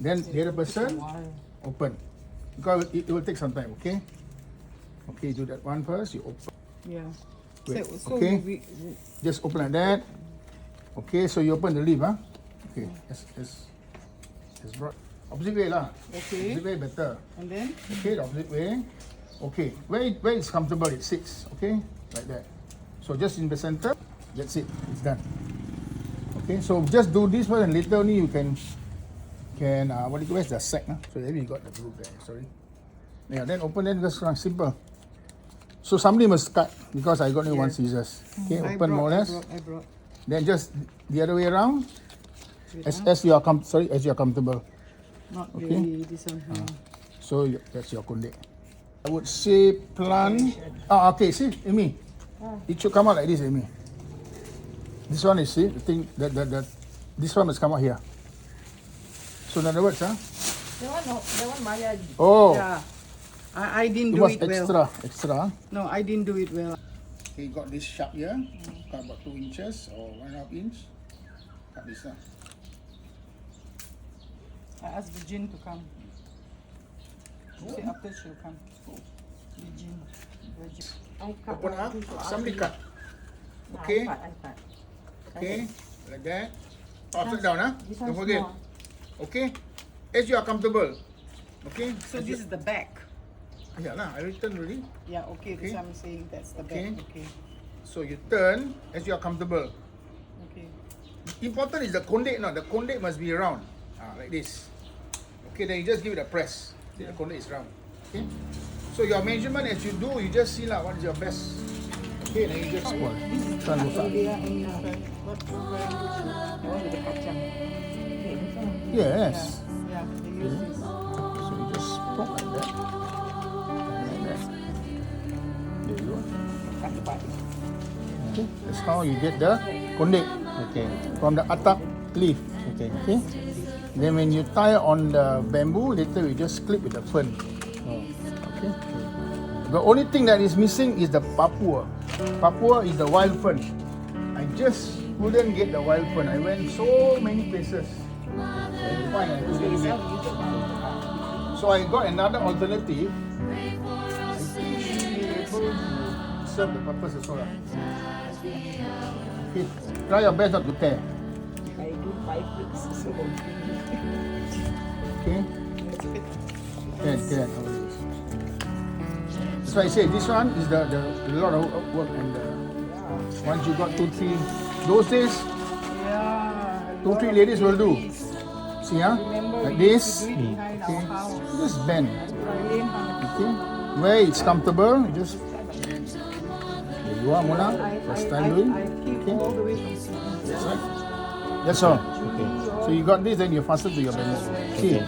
Then the other person open. Because it will take some time, okay? Okay, do that one first, you open. Yeah. Wait, So okay. we Just open like that. Okay, so you open the lid, huh? Okay, it's brought. Opposite way lah. Okay. Opposite way better. and then Okay, the opposite way. Okay, where it's comfortable, it sits. Okay, like that. So just in the center, that's it. It's done. Okay, so just do this first, and later only you can what do you call it? The sack, huh? So maybe you got the group there. Sorry. Yeah, then open, then just simple. So somebody must cut because I got only one scissors. Okay, open more or less. I brought. Then just the other way around. As you are as you are comfortable. Not Okay. really this one. So that's your kondek. I would say plant. Okay. See, Amy, it should come out like this, Amy. This one is see the thing that this one must come out here. So in other words, That one Marian. Oh, Yeah. I didn't it do was it well. extra. No, I didn't do it well. Okay, got this sharp here, cut about 2 inches or 1.5 inch. Cut this lah. I asked Virgin to come. She said after she'll come. Virgin. I cut. Open up. Somebody cut. I Okay. cut. Okay, like that. Upside down, huh? This Don't one forget. small. Okay, as you are comfortable. Okay. So this is the back. Yeah lah, I return already. Yeah, okay, Okay. that's what I'm saying. That's the Okay. back. Okay. So you turn as you are comfortable. Okay. Important is the kondek, no? The kondek must be round. Like this. Okay, then you just give it a press. See, the kondek is round. Okay. So your measurement as you do, you just see lah what is your best. Okay, then you just squat. Try and go Yeah, and what program is it? The one with the kacang. Yes. Yeah, they use this. So you just poke like that. Like that. There you go. Okay. That's how you get the kondek. Okay. From the Attap leaf. Okay. Okay. Then when you tie on the bamboo, later you just clip with the fern. Okay. The only thing that is missing is the papua. Papua is the wild fern. I just couldn't get the wild fern. I went so many places. Fine, I couldn't get. So I got another alternative. I think she able to serve the purpose as well. Okay. Try your best not to tear. I do 5 weeks. So Okay. Can. That's why I say this one is the lot of work and once you got 2-3 those days Yeah. 2-3 ladies will do. See Remember, like we used this. to do it behind our house. Just bend. Australian house. Okay. Where it's comfortable, you just there you are, Mona. First time doing. I keep Okay. all the way from Sydney. That's right. That's all. Okay. So you got this, then you fasten to your bamboo. See.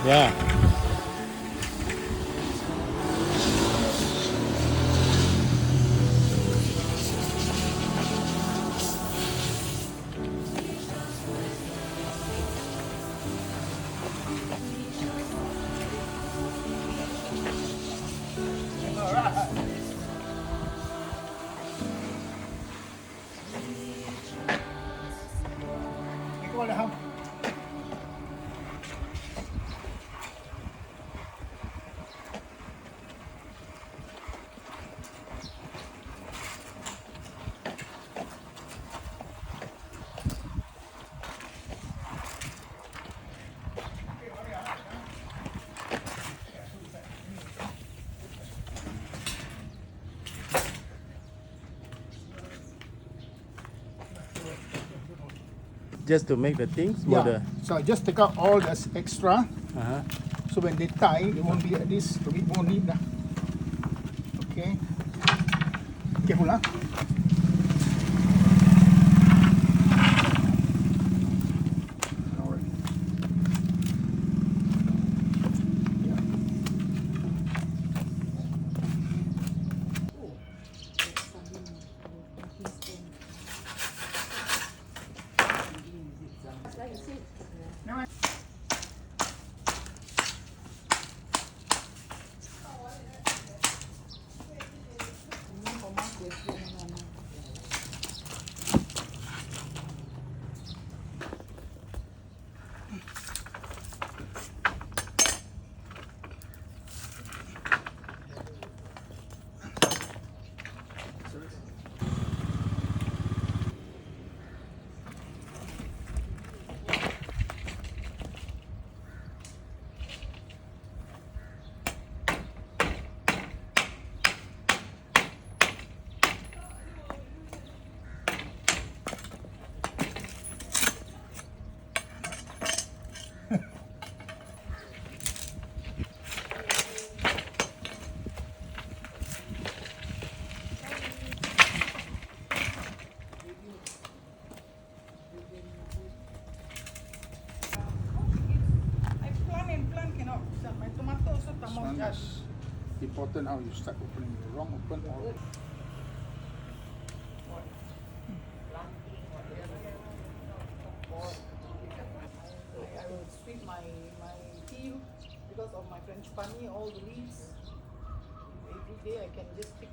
Yeah. Just to make the things smoother. Yeah. So just take out all the extra. Uh-huh. So when they tie, it won't be like this. A bit more neat. Okay. Careful, huh? Alright. Yeah. This one is important how you start opening. The wrong open or I will sweep my field because of my French bunny, all the leaves. Every day I can just pick,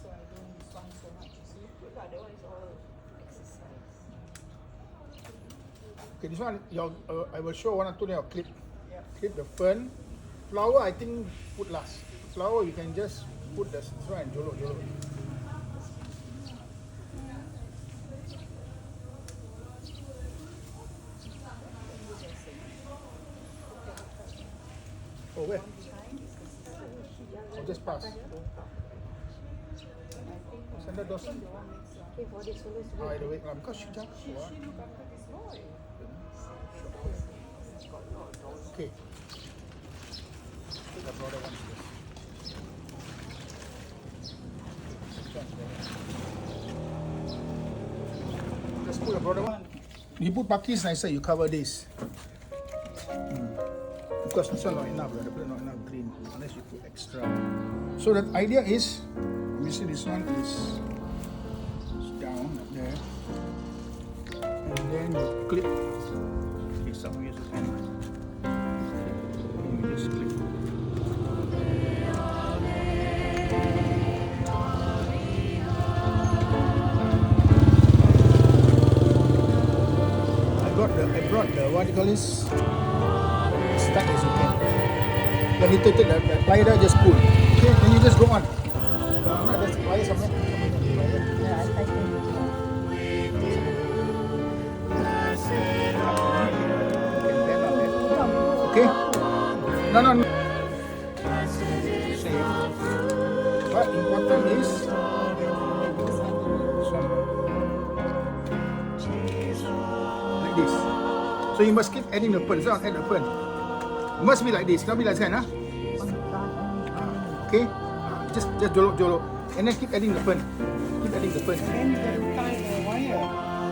so I don't swung so much, you see. That one is all exercise. Okay, this one, I will show one or two, then I'll clip. Yeah. Clip the fern. Flower, I think, put last. Flower, you can just put this one and jolo. Oh, where? I'll just pass. Send that Dawson. Okay, for this one is By the way, because she jumped. Okay. The broader one. Just put a broader one. You put pakis nicer, you cover this. Because this one not enough, the put not enough green, unless you put extra. So the idea is, obviously this one is down like there. And then you clip. Okay, some use the pen. You just clip. I brought the what do you call this? As tight as you can. Then you take the plier, just pull. Okay, then you just go on. There's the plier somewhere. yeah, I think. Okay? No. Safe. But important is like this. So you must keep adding the fern. So add the fern. It must be like this. Can't be like this, huh? Okay? Just jolo. And then keep adding the fern. Keep adding the fern.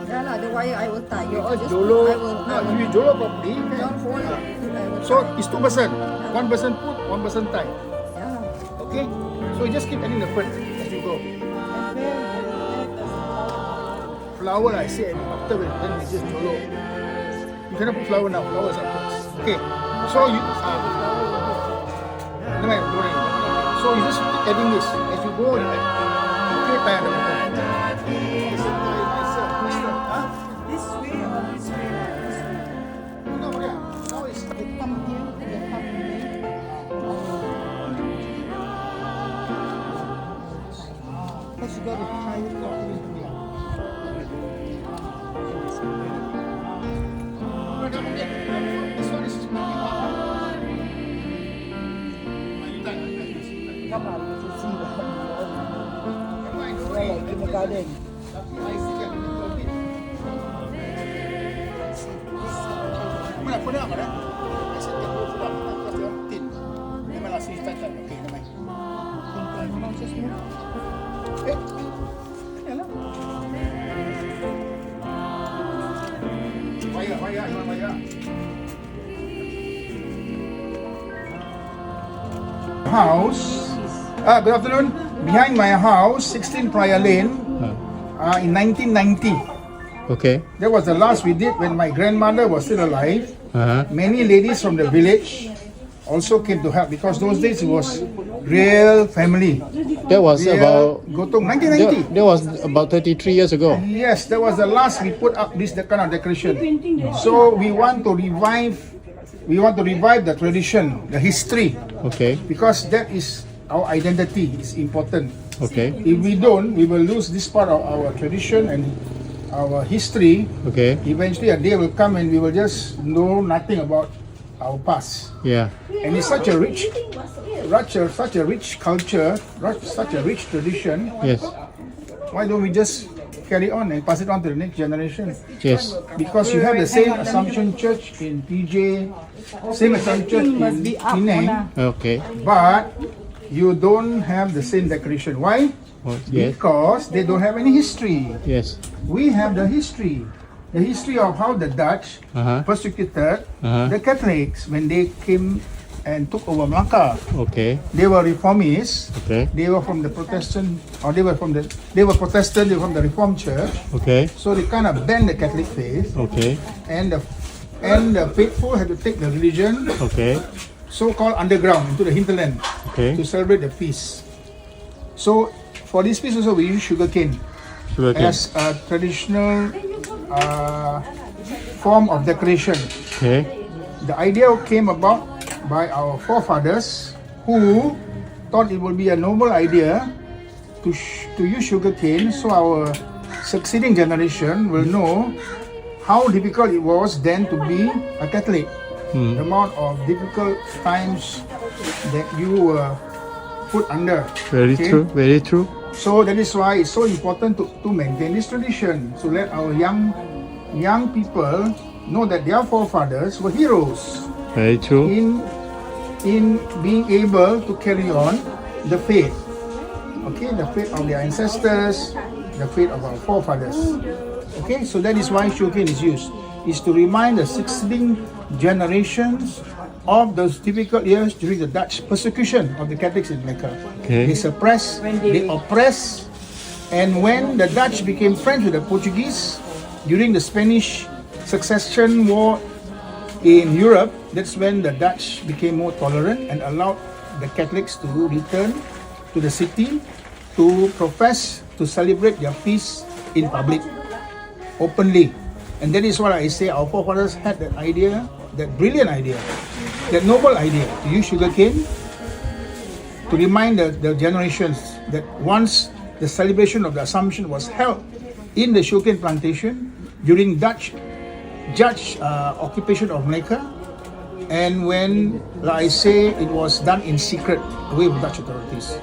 Yeah, the wire I will tie. You all just Jolo, I will if you jolo properly, don't hold it. I will so tie. it's 2 person. One person put, one person tie. Yeah. Okay? So you just keep adding the fern as you go. And then Flower, I say after then we just jolo. You cannot put flower now, flowers afterwards. Okay. So you no, don't worry. So you just keep adding this as you go. Okay, tie at the bottom. this way or this way? No, yeah. Now it's They come here, they come here. because you got to tie it properly. This one is Come on, you can see the like in the garden. Put it up, right? I said, put it up because they're thin. Never mind, I'll see you tight. Okay, never mind. Eh, hello. Wire. House. Good afternoon. Behind my house, 16 Prior Lane, in 1990. Okay. That was the last we did when my grandmother was still alive. Many ladies from the village also came to help because those days it was real family. That was Real about Gotong 1990. that was about 33 years ago. Yes, that was the last we put up this kind of decoration. So we want to revive the tradition, the history, Okay. because that is our identity. It's important. Okay. If we don't, we will lose this part of our tradition and our history. Okay. Eventually a day will come and we will just know nothing about our past. Yeah. And it's such a rich culture, such a rich tradition. Yes. Why don't we just carry on and pass it on to the next generation? Yes. Because you have the same Assumption Church in PJ, same Assumption Church in Penang, Okay. but you don't have the same decoration. Why? Oh, yes. Because they don't have any history. Yes. We have the history of how the Dutch persecuted the Catholics when they came and took over Malacca. Okay. They were reformists. Okay. They were from the Protestant, or they were Protestant. They were from the Reformed Church. Okay. So they kind of banned the Catholic faith, Okay. and the faithful had to take the religion, Okay. so-called underground, into the hinterland Okay. to celebrate the feast. So for this feast also we use sugarcane Sugarcane. as a traditional form of decoration. Okay. The idea came about by our forefathers who thought it would be a noble idea to use sugarcane so our succeeding generation will know how difficult it was then to be a Catholic. The amount of difficult times that you were put under. Very Okay? true. Very true. So that is why it's so important to maintain this tradition, to let our young people know that their forefathers were heroes Very true. in being able to carry on the faith. Okay, the faith of their ancestors, the faith of our forefathers. Okay, so that is why sugarcane is used, is to remind the succeeding generations of those difficult years during the Dutch persecution of the Catholics in Mecca. Okay. They suppress, they oppress, and when the Dutch became friends with the Portuguese during the Spanish Succession War in Europe, that's when the Dutch became more tolerant and allowed the Catholics to return to the city to profess, to celebrate their feast in public, openly. And that is what I say, our forefathers had that idea, that brilliant idea, that noble idea, to use sugarcane to remind the generations that once the celebration of the Assumption was held in the sugarcane plantation during Dutch occupation of Malacca, and when, like I say, it was done in secret away from Dutch authorities.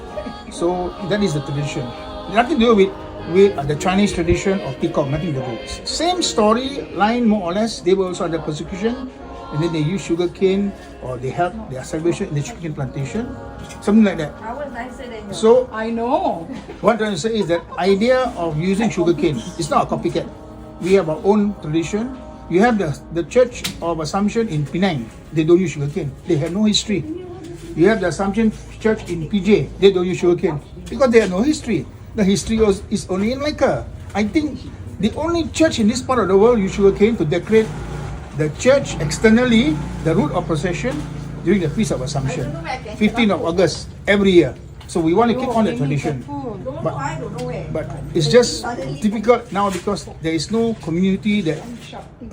So that is the tradition. Nothing to do with the Chinese tradition of Tikong, nothing to do. Same story line more or less. They were also under persecution, and then they used sugarcane, or they held their celebration in the sugarcane plantation, something like that. I was nicer than you. So I know. what I'm trying to say is that idea of using sugarcane is not a copycat. We have our own tradition. You have the Church of Assumption in Penang. They don't use sugarcane. They have no history. You have the Assumption Church in PJ. They don't use sugarcane because they have no history. The history is only in Malacca. I think the only church in this part of the world use sugarcane to decorate the church externally, the route of procession during the Feast of Assumption, 15th of August every year. So we want to keep on that tradition. But it's just difficult now because there is no community that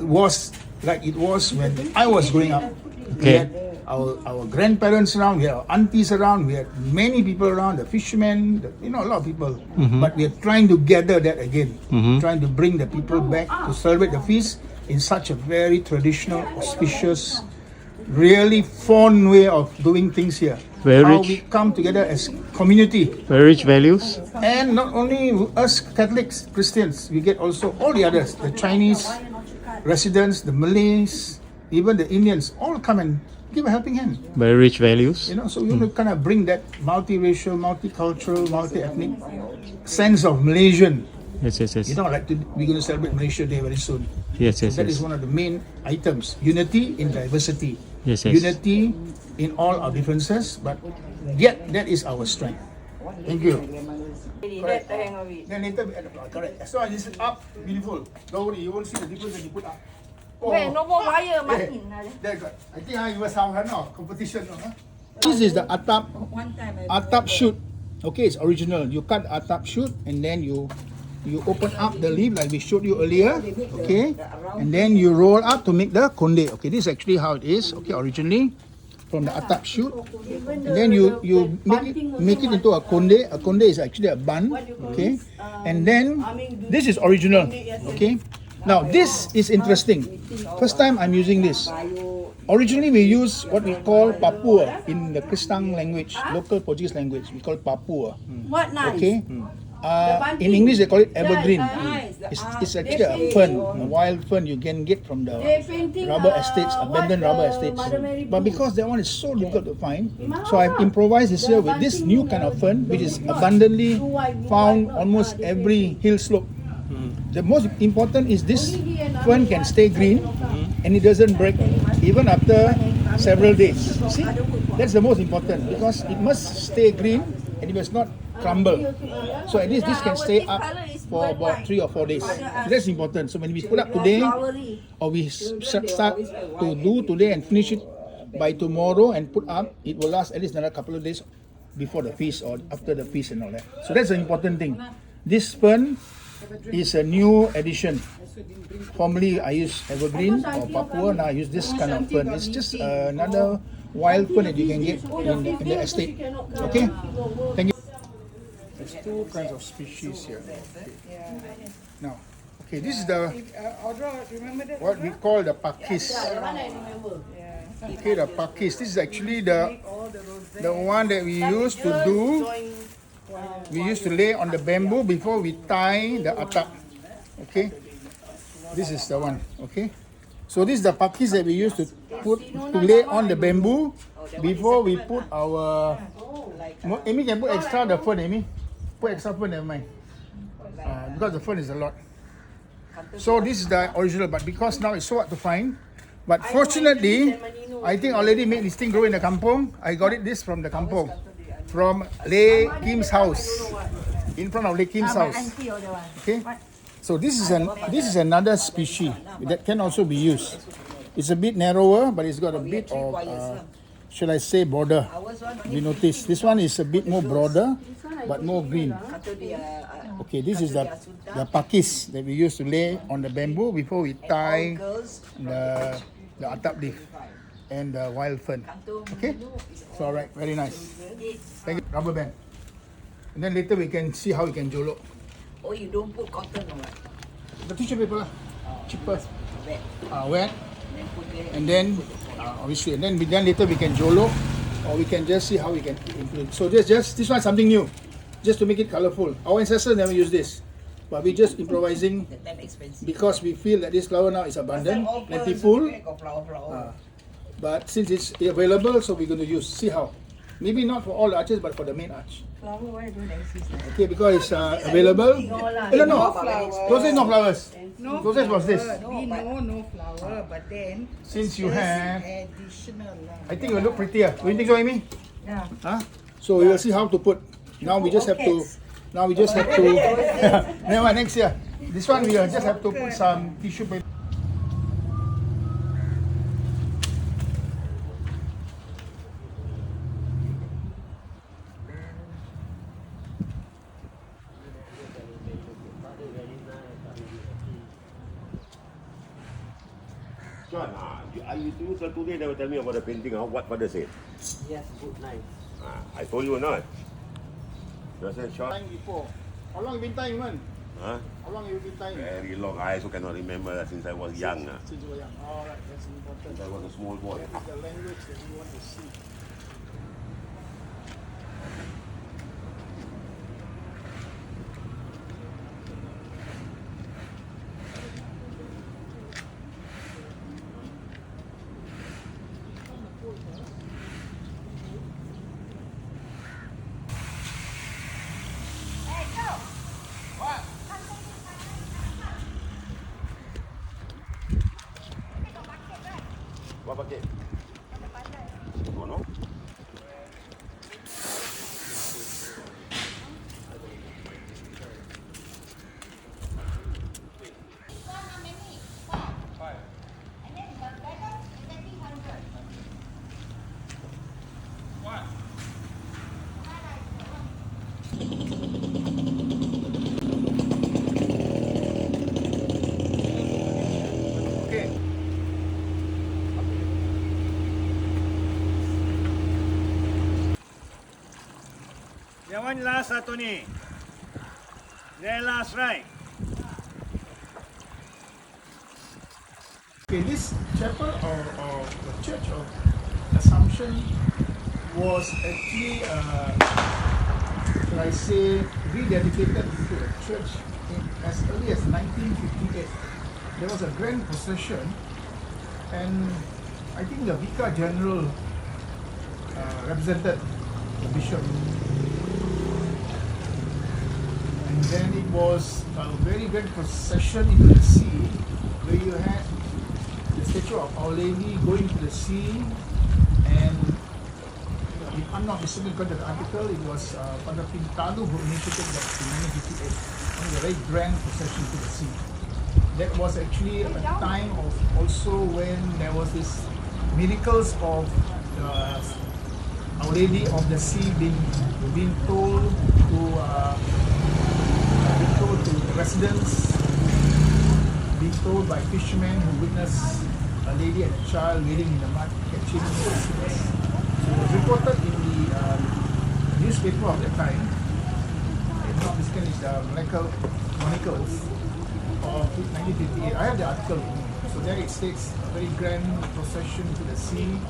was like it was when I was growing up. We Okay. had our grandparents around, we had our aunties around, we had many people around, the fishermen, a lot of people. But we are trying to gather that again, trying to bring the people back to celebrate the feast in such a very traditional, auspicious, really fun way of doing things here. Very How rich. we come together as community. Very rich values. And not only us Catholics, Christians, we get also all the others, the Chinese residents, the Malays, even the Indians, all come and give a helping hand. Very rich values. So we want to kind of bring that multiracial, multicultural, multi-ethnic sense of Malaysian. Yes, yes, yes. Like we're going to celebrate Malaysia Day very soon. Yes, yes, That is yes. one of the main items. Unity in diversity. Yes, yes. Unity in all our differences, but yet that is our strength. Thank you. That's the hang of it. Then later we add the flower. Correct. As long as it's up, beautiful. Don't worry, you won't see the difference when you put up. Wait, no more wire, Martin. There, good. I think you must have competition. This is the Attap shoot. Okay, it's original. You cut the Attap shoot and then you open up the leaf like we showed you earlier. Okay, and then you roll up to make the kondek. Okay, this is actually how it is. Okay, originally from the Attap shoot, and then you make it into a kondek. A kondek is actually a bun. Okay, and then this is original. Okay, now this is interesting. First time I'm using this. Originally we use what we call papua in the Kristang language, local Portuguese language. We call it papua. What nice? Okay. In English they call it evergreen. It's actually a fern, a wild fern you can get from the rubber estates, abandoned rubber estates. But because that one is so difficult to find, so I've improvised this year with this new kind of fern, which is abundantly found almost every hill slope. The most important is this fern can stay green and it doesn't break even after several days. See, that's the most important because it must stay green and it must not crumble. So at least this can stay up for about 3 or 4 days. So that's important. So when we put up today, or we start to do today and finish it by tomorrow and put up, it will last at least another couple of days before the feast or after the feast and all that. So that's the important thing. This fern is a new addition. Formerly I used evergreen or Papua, now I use this kind of fern. It's just another wild fern that you can get in the estate. Okay? Thank you. There's 2 kinds of species here. Okay. Now, okay, this is the what we call the pakis. Okay, the pakis. This is actually the one that we used to do. We used to lay on the bamboo before we tie the attap. Okay, this is the one. Okay, so this is the pakis that we used to lay on the bamboo before we put our. Amy can put extra the fern. Amy, put extra fern. Never mind, because the fern is a lot. So this is the original, but because now it's so hard to find. But fortunately, I think I already made this thing grow in the kampong. I got this from the kampong. From Lei Kim's house, in front of Lei Kim's house. Okay, so this is another species that can also be used. It's a bit narrower, but it's got a bit of, shall I say, border. You notice this one is a bit more broader, but more green. Okay, this is the pakis that we used to lay on the bamboo before we tie the attap leaf and the wild fern. Okay, so alright, very nice. Thank you. Rubber band. And then later we can see how we can jolok. Oh, you don't put cotton or what? The tissue paper, cheaper. Wet. Wet. Then put there. And then obviously, and then later we can jolok, or we can just see how we can include. So just this one is something new, just to make it colorful. Our ancestors never used this, but we just improvising That time expensive. because we feel that this flower now is abundant, plentiful. But since it's available, so we're going to use. See how. Maybe not for all the arches, but for the main arch. Flower, why don't exist? Okay, because it's available. No. Those is no flowers. No Those was this. We know no flower, but then Since you just have, additional. I think it will look prettier. Do you think so, Amy? Yeah. Huh? So we will see how to put. Now we just have to. Now we just have to. Never mind, next year. This one we will just have to put some tissue paper. John, you till today never tell me about the painting. What father said? Yes, good night. I told you or not? Just a short. Time before. How long you been tying, man? Huh? How long you been tying? Very long. I also cannot remember since I was young. Since you were young. Alright, that's important. Since I was a small boy. That is the language that we want to see. What bucket? Oh no? Okay. Yang one last satu ni. That last right. Okay, this chapel or the Church of Assumption was actually, should I say, rededicated to the church as early as 1958. There was a grand procession, and I think the Vicar General represented the bishop. And then it was a very great procession into the sea, where you had the statue of Our Lady going to the sea, and if I'm not mistaken, according to the article, it was Father Pintalu who initiated that in 1958. It was a very grand procession to the sea. That was actually a time of also when there was this miracles of Our Lady of the Sea being told to the residents, being told by fishermen who witnessed a lady and a child wading in the mud catching fish. So it was reported in the newspaper of that time. If not mistaken, it's the Chronicles of 1958. I have the article with me. So there it states a very grand procession to the sea,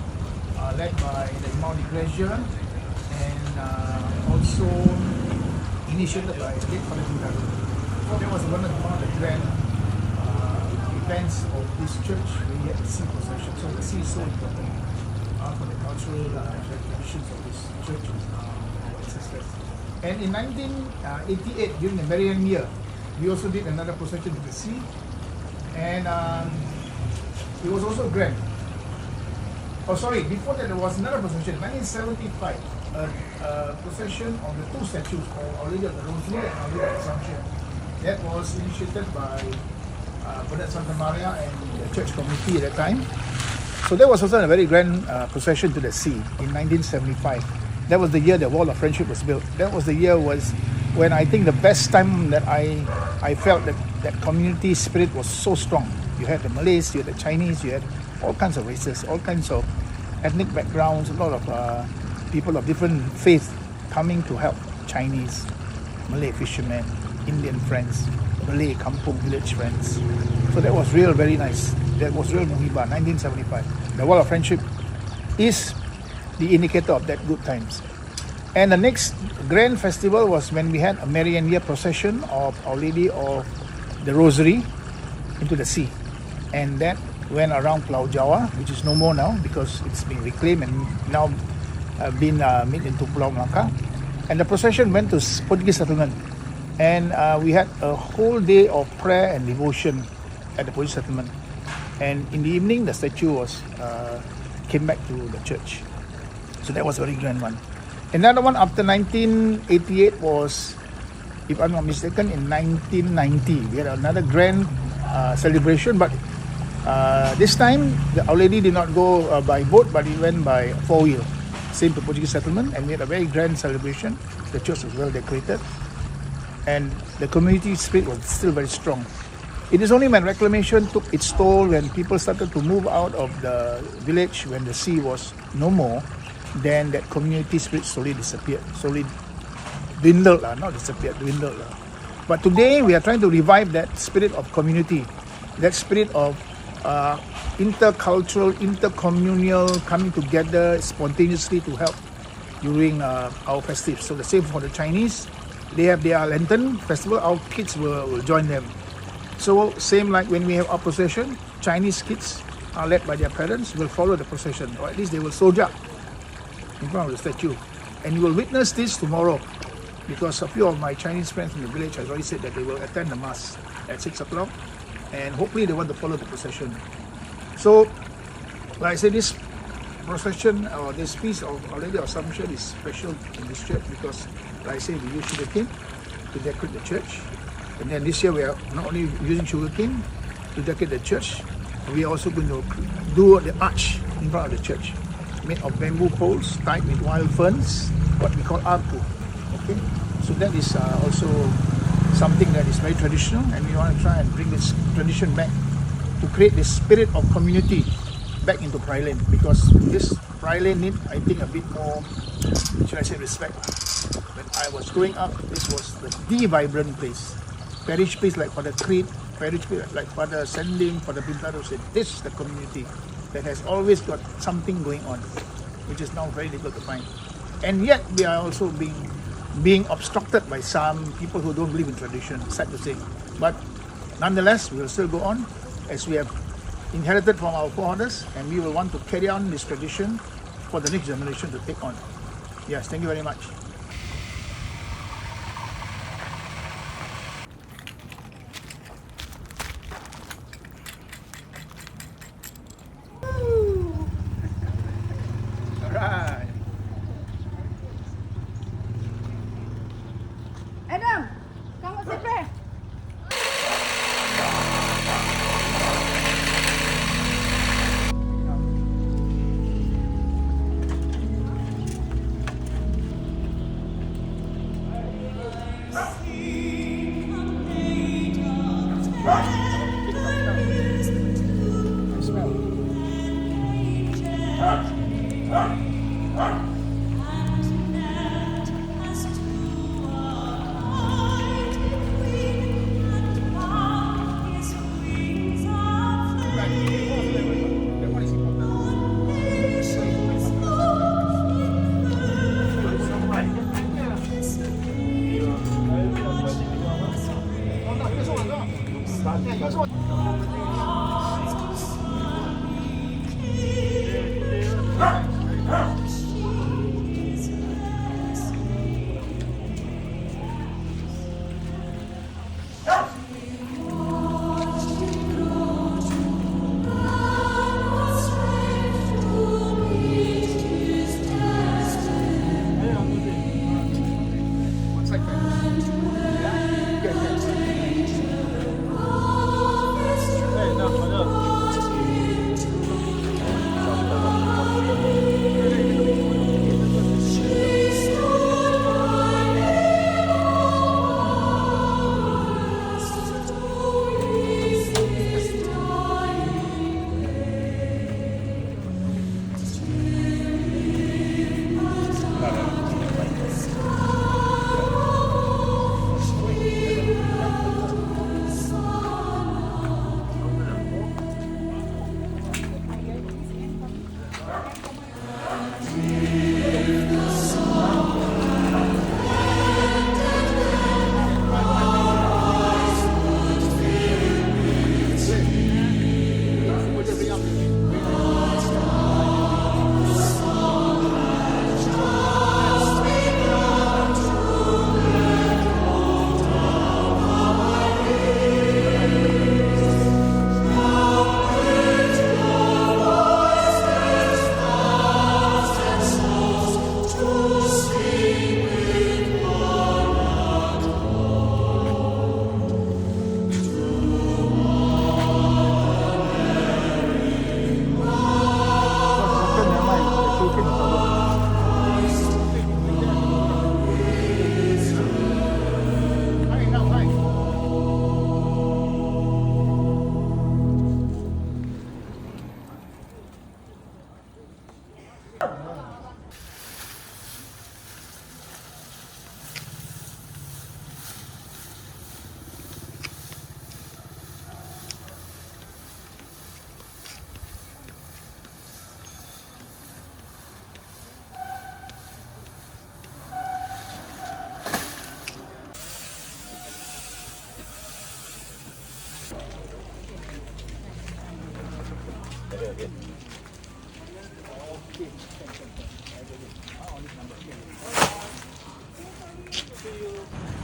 led by the Imam Electrician, and also initiated by Late Father Bunga. That was one of the grand events of this church where we had the sea procession. So the sea is so important for the cultural traditions of this church ancestors. And in 1988, during the Marian year, we also did another procession to the sea, and it was also grand. Oh, sorry, before that there was another procession, 1975, a procession of the two statues, Our Lady of the Rosary and Our Lady of the Assumption. That was initiated by Bernard Santa Maria and the church committee at that time. So that was also a very grand procession to the sea in 1975. That was the year the Wall of Friendship was built. That was the year when I think the best time that I felt that community spirit was so strong. You had the Malays, you had the Chinese, you had all kinds of races, all kinds of ethnic backgrounds, a lot of people of different faith coming to help. Chinese, Malay fishermen, Indian friends, Malay kampung village friends. So that was very nice. That was real Muhibah, 1975. The Wall of Friendship is the indicator of that good times. And the next grand festival was when we had a Marian Year procession of Our Lady of the Rosary into the sea. And that went around Pulau Jawa, which is no more now because it's been reclaimed and now been made into Pulau Melaka. And the procession went to Portuguese settlement. And we had a whole day of prayer and devotion at the Portuguese settlement. And in the evening, the statue was came back to the church. So that was a very grand one. Another one after 1988 was, if I'm not mistaken, in 1990. We had another grand celebration, but this time Our Lady did not go by boat, but it went by four-wheel. Same to Portuguese settlement, and we had a very grand celebration. The church was well decorated, and the community spirit was still very strong. It is only when reclamation took its toll, when people started to move out of the village, when the sea was no more, then that community spirit slowly disappeared, slowly dwindled, not disappeared, dwindled. But today we are trying to revive that spirit of community, that spirit of intercultural, intercommunal coming together spontaneously to help during our festive. So the same for the Chinese, they have their Lantern festival, our kids will join them. So same like when we have our procession, Chinese kids are led by their parents, will follow the procession, or at least they will soldier in front of the statue. And you will witness this tomorrow, because a few of my Chinese friends in the village have already said that they will attend the Mass at 6 o'clock, and hopefully they want to follow the procession. So, like I said, this procession or this piece of Our Lady of Assumption is special in this church because, like I said, we use sugarcane to decorate the church. And then this year we are not only using sugarcane to decorate the church, we are also going to do the arch in front of the church, made of bamboo poles tied with wild ferns, what we call arpu. Okay, so that is also something that is very traditional, and we want to try and bring this tradition back to create this spirit of community back into Priory Lane, because this Priory Lane need, I think, a bit more, should I say, respect. When I was growing up, this was the vibrant place. Parish place like Father Creed, parish place like Father Sending, Father Pintaro said, this is the community that has always got something going on, which is now very difficult to find. And yet we are also being obstructed by some people who don't believe in tradition, sad to say. But nonetheless, we will still go on as we have inherited from our forefathers, and we will want to carry on this tradition for the next generation to take on. Yes, thank you very much. Alright. Adam, kamu siapa?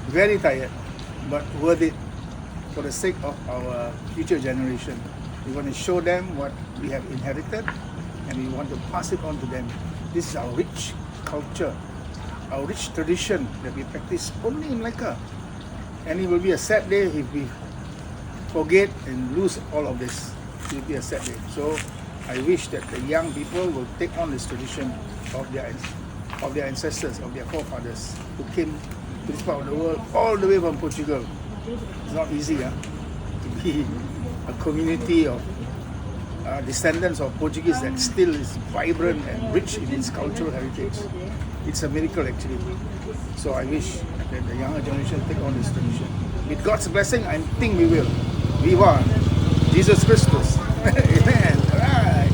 Very tired, but worth it for the sake of our future generation. We want to show them what we have inherited and we want to pass it on to them. This is our rich culture, our rich tradition that we practice only in Malacca. And it will be a sad day if we forget and lose all of this. It will be a sad day. So I wish that the young people will take on this tradition of their ancestors, of their forefathers who came to this part of the world all the way from Portugal. It's not easy to be a community of descendants of Portuguese that still is vibrant and rich in its cultural heritage. It's a miracle actually. So I wish that the younger generation take on this tradition. With God's blessing, I think we will. Viva Jesus Christus. Amen. All right.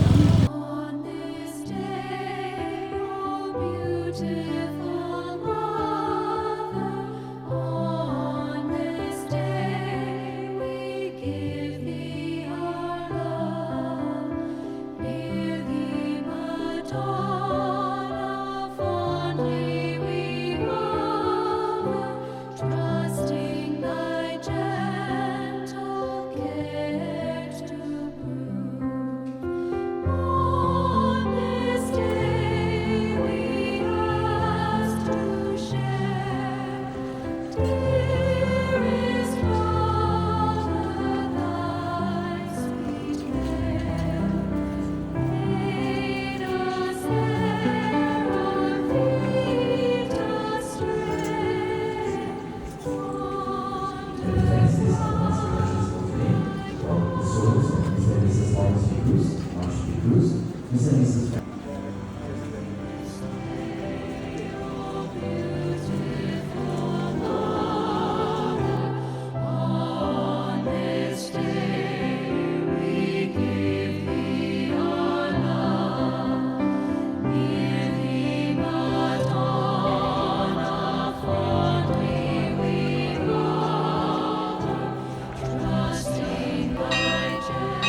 On this day, oh beautiful mother, on this day we give thee our love. Hear thee, Madonna, fondly we love, trusting thy gentle care to prove. On this day we ask to share, dearest Mother, thy sweet care. Aid us ere our feet astray. On this day we give thee our love. Near thee, Madonna, fondly we love, trusting thy gentle.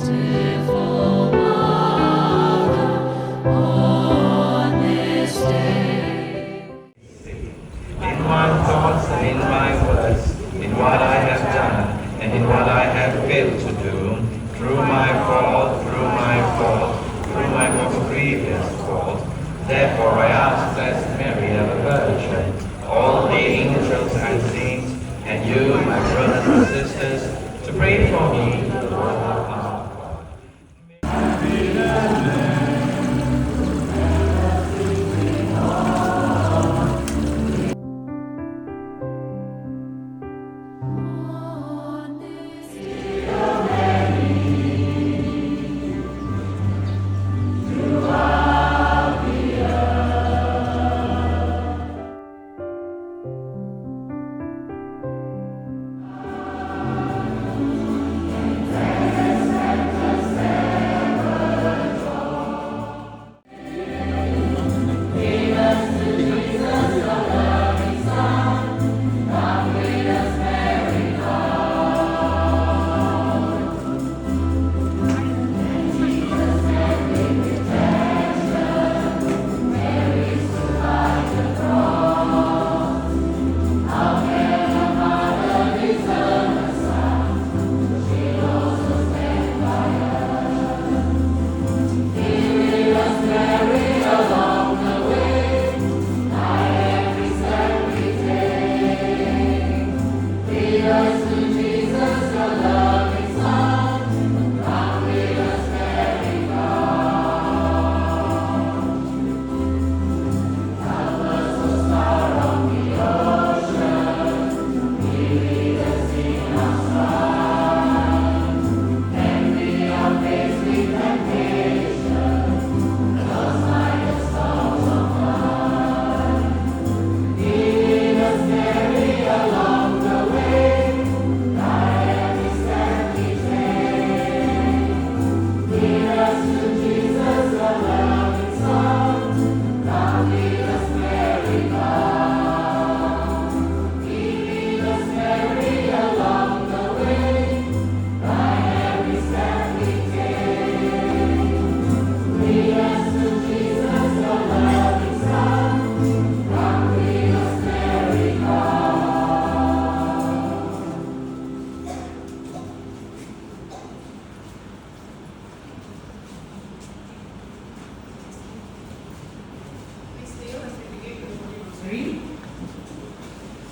Beautiful mother, on this day. In my thoughts and in my words, in what I have done and in what I have failed to do, through my fault, through my most grievous fault. Therefore I ask Blessed Mary, ever Virgin, all the angels and saints, and you, my brothers and sisters, to pray for me, the Lord our God. On this day,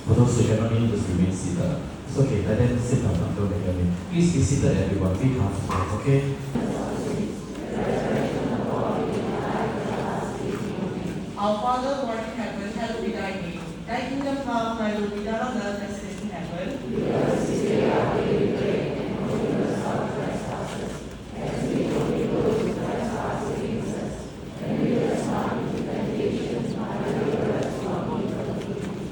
For those who cannot in, just remain seated. It's okay, let them sit down until they come in. Please be seated, everyone. Be comfortable, okay? Our Father who art in heaven, hallowed be thy name. Thy kingdom come, thy will be done on earth as it is in heaven. Give us this day our daily bread, and forgive us our trespasses, as we forgive those who trespass against us. And lead us not into temptation, but deliver us from evil.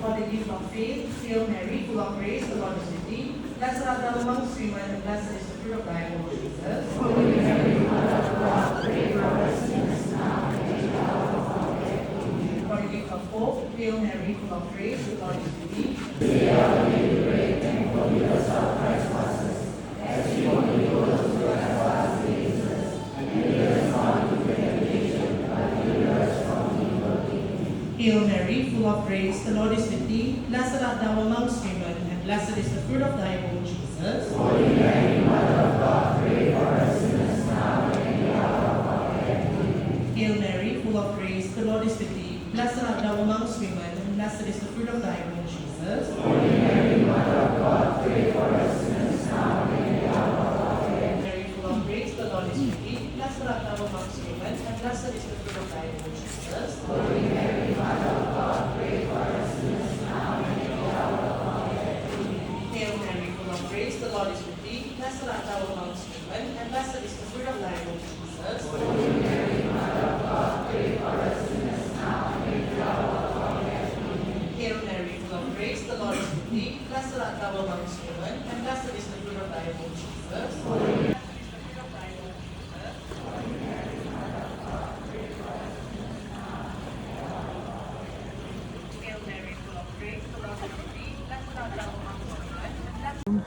For the gift of faith, Hail Mary, full of grace, the Lord is with thee. Blessed art thou amongst women, and blessed is the fruit of thy womb, Jesus. Holy Mary, Mother of God, pray for us sinners now and at the hour of our death. For the gift of hope, Hail Mary, full of grace, the Lord is with thee. Say our daily bread, and forgive us our trespasses, as we forgive those who trespass against us. And lead us not into temptation, but deliver us from evil. Hail Mary, full of grace, the Lord is with thee. Blessed art thou amongst women, and blessed is the fruit of thy womb, Jesus. Holy Mary, Mother of God, pray for us sinners now and at the hour of our death. Hail Mary, full of grace, the Lord is with thee. Blessed art thou amongst women, and blessed is the fruit of thy womb, Jesus. Holy Mary, Mother of God, pray for us sinners now and at the hour of our death. Mary, full of grace, the Lord is with thee. Blessed art thou amongst women, and blessed is the fruit of thy womb, Jesus. Holy Mary, Mother of God, pray for us sinners now and at the hour of our death. Hail Mary, full of grace, the Lord is with thee. Blessed art thou amongst women, and blessed is the fruit of thy womb, Jesus. Holy Mary, Mother of God, pray for us sinners now and at the hour of our death. Hail Mary, full of grace, the Lord is with thee. Blessed art thou amongst women, and blessed is the fruit of thy womb, Jesus. Holy Mary,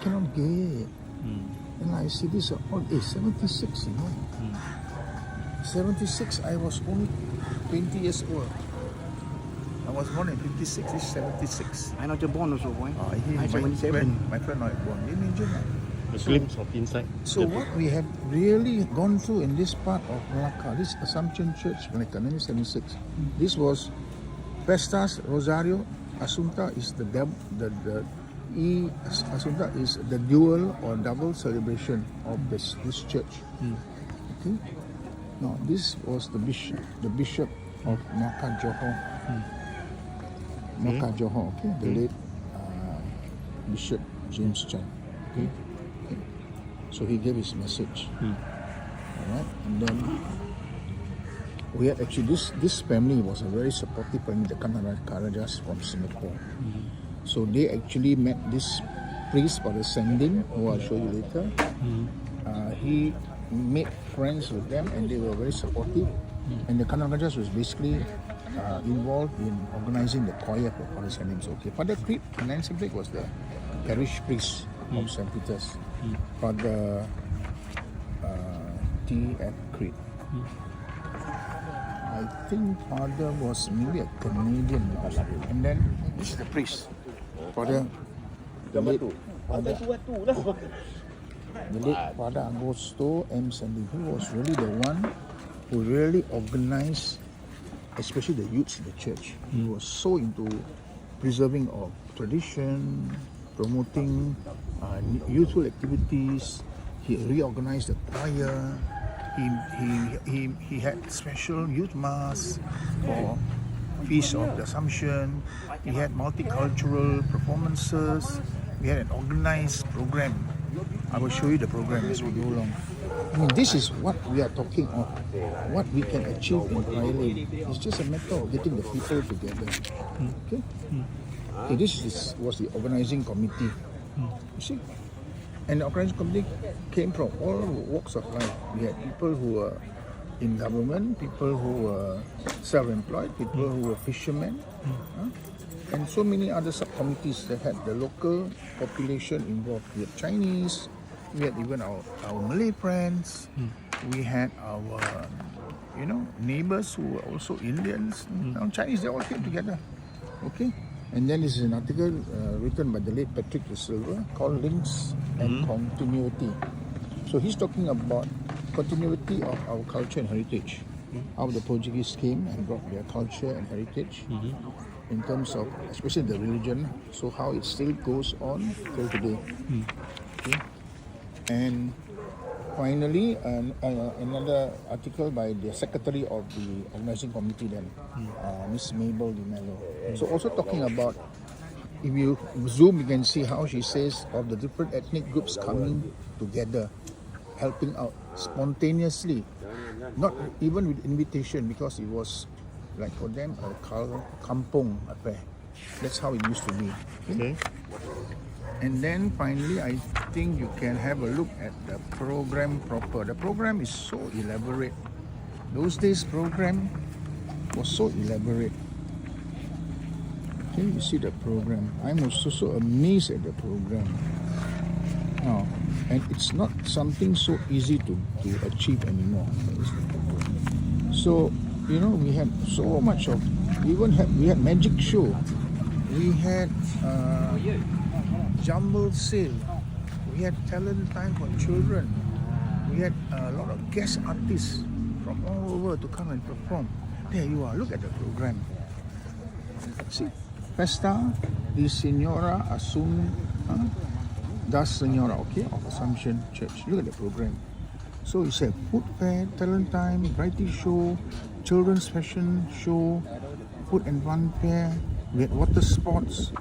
cannot get. And I see this all 76, you know. 76, I was only 20 years old. I was born in 56, this is 76. I not born also, boy. My friend not born. Imagine that. A glimpse of inside. So what we have really gone through in this part of Malacca, this Assumption Church, Malacca, 1976. This was Festas, Rosario, Asunta is Asunta is the dual or double celebration of this church. Okay. Now this was the bishop of Malacca Johor. Malacca Johor, okay, the late Bishop James Chan. Okay. So he gave his message. Alright, and then we had actually this family was a very supportive family, the Karajas from Singapore. So they actually met this priest for the sending, who I'll show you later. He made friends with them and they were very supportive. And the Karajas was basically involved in organizing the choir for Father Sendings. Okay, Father Creed in 1978 was the parish priest of St. Peter's. Father T.F. Creed. I think Father was maybe a Canadian. And then this is the priest. Father, the late Father Agosto M. Sandy, he was really the one who really organized, especially the youths in the church. He was so into preserving of tradition, promoting youthful activities. He reorganized the choir. He had special youth mass for Feast of the Assumption. He had multicultural performances. We had an organized program. I will show you the program as we go along. I mean, this is what we are talking of, what we can achieve in Thailand. It's just a matter of getting the people together. Okay? Okay, this was the organizing committee. You see? And the organizing committee came from all walks of life. We had people who were in government, people who were self-employed, people who were fishermen, and so many other subcommittees that had the local population involved. We had Chinese, we had even our Malay friends, we had our neighbors who were also Indians, Chinese, they all came together. Okay? And then this is an article written by the late Patrick de Silva called Links and Continuity. So he's talking about continuity of our culture and heritage. How the Portuguese came and brought their culture and heritage. in terms of especially the religion, so how it still goes on till today. Okay. And finally, another article by the secretary of the organizing committee then, Miss Mabel Di Mello. So also talking about, if you zoom, you can see how she says of the different ethnic groups coming together, helping out spontaneously, not even with invitation, because it was like for them a kampong affair. That's how it used to be. Okay. And then finally, I think you can have a look at the program proper. The program is so elaborate. Those days program was so elaborate. Okay, you see the program. I'm also so amazed at the program. Now, and it's not something so easy to achieve anymore. So, you know, we had so much of, we had magic show. We had jumble sale. We had talent time for children. We had a lot of guest artists from all over to come and perform. There you are, look at the program. See, Festa di Signora da Signora, okay, of Assumption Church. Look at the program. So it's a food fair, talent time, variety show, children's fashion show, food and fun fair. We had water sports.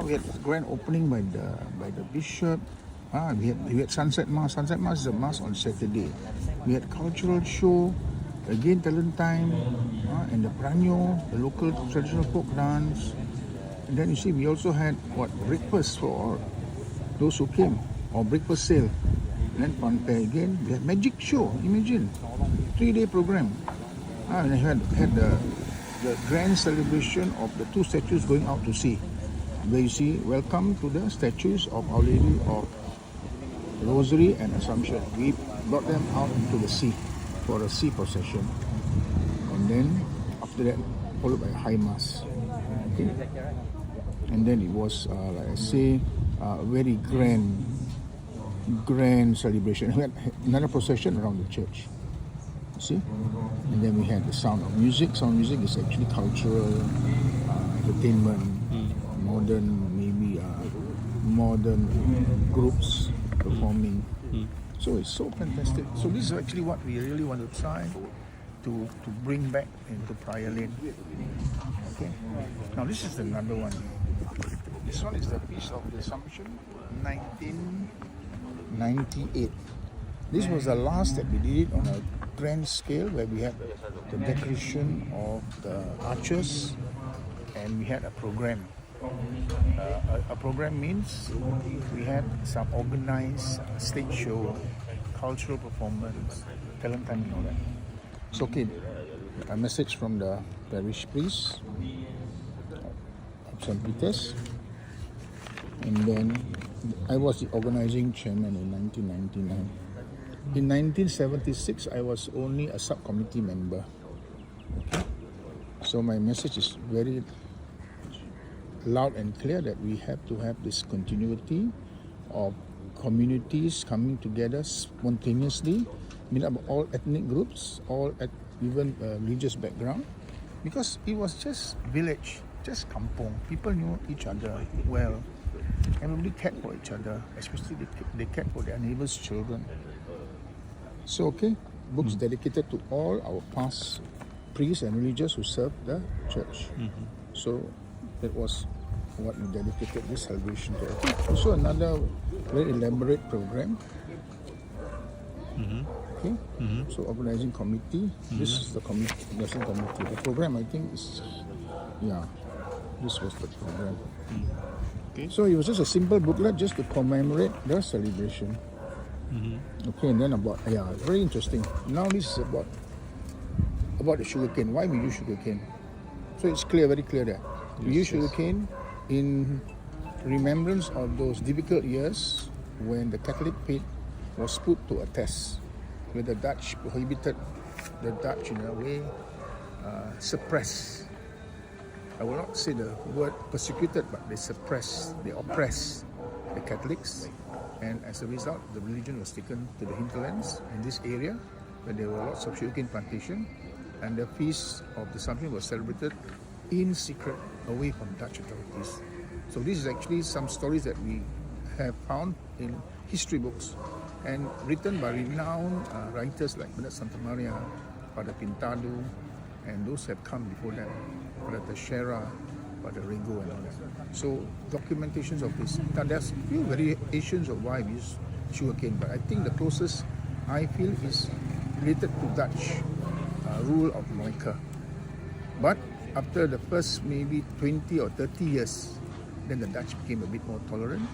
We had grand opening by the bishop. We had Sunset Mass. Sunset Mass is a mass on Saturday. We had cultural show, again talent time, and the pranyo, the local traditional folk dance. And then you see we also had breakfast for those who came, or breakfast sale. And then fun fair again. We had magic show. Imagine, 3-day program. And I had the grand celebration of the two statues going out to sea. Where you see, welcome to the statues of Our Lady of Rosary and Assumption. We brought them out into the sea for a sea procession. And then, after that, followed by a high mass. Okay. And then it was, like I say, a very grand celebration. We had another procession around the church. See? And then we had the sound of music. Sound music is actually cultural entertainment, modern groups performing. So it's so fantastic. So this is actually what we really want to try to bring back into Prior Lane. Okay. Now this is another one. This one is the Feast of the Assumption, 1998. This was the last that we did it on a grand scale, where we had the decoration of the arches and we had a program. A program means we had some organized stage show, cultural performance, talent time and all that. So okay, a message from the parish priest of St. Peter's. And then I was the organizing chairman in 1999. In 1976, I was only a subcommittee member. Okay. So my message is very loud and clear that we have to have this continuity of communities coming together spontaneously, made up of all ethnic groups, even religious background, because it was just village, just kampong. People knew each other well. Everybody cared for each other, especially they cared for their neighbors' children. So okay, books dedicated to all our past priests and religious who served the church. So that was what we dedicated this celebration to. Also another very elaborate program. Okay, so organizing committee. This is the organizing committee. The program, I think, is this was the program. Okay. So it was just a simple booklet just to commemorate the celebration. Okay, and then very interesting. Now this is about the sugarcane. Why we use sugarcane? So it's clear, very clear there. We use sugarcane in remembrance of those difficult years when the Catholic faith was put to a test, where the Dutch prohibited, the Dutch in a way suppressed. I will not say the word persecuted, but they suppressed, they oppressed the Catholics, and as a result, the religion was taken to the hinterlands in this area where there were lots of sugarcane plantation, and the feast of the Assumption was celebrated in secret away from Dutch authorities. So this is actually some stories that we have found in history books and written by renowned writers like Bernard Santamaria, Father Pintado, and those have come before them, Father Theseira, Father Rego, and all that. So documentations of this. Now there's few variations of why we use sugarcane, but I think the closest I feel is related to Dutch rule of Moika. But after the first maybe 20 or 30 years, then the Dutch became a bit more tolerant,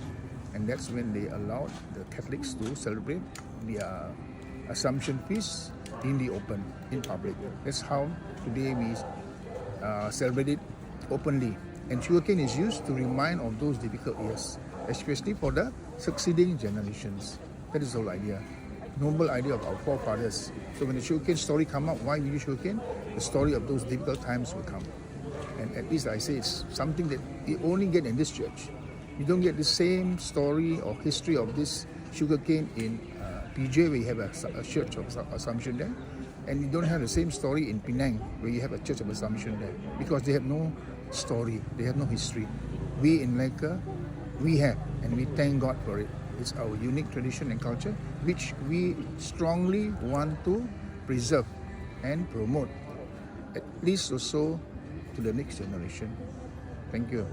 and that's when they allowed the Catholics to celebrate their Assumption feast in the open, in public. That's how today we celebrate it openly. And sugarcane is used to remind of those difficult years, especially for the succeeding generations. That is the whole idea. Noble idea of our forefathers. So when the sugarcane story come up, why we use sugarcane? The story of those difficult times will come. And at least I say it's something that you only get in this church. You don't get the same story or history of this sugarcane in PJ, where you have a church of Assumption there. And you don't have the same story in Penang, where you have a church of Assumption there. Because they have no story, they have no history. We in Malacca, we have, and we thank God for it. It's our unique tradition and culture, which we strongly want to preserve and promote, at least also to the next generation. Thank you.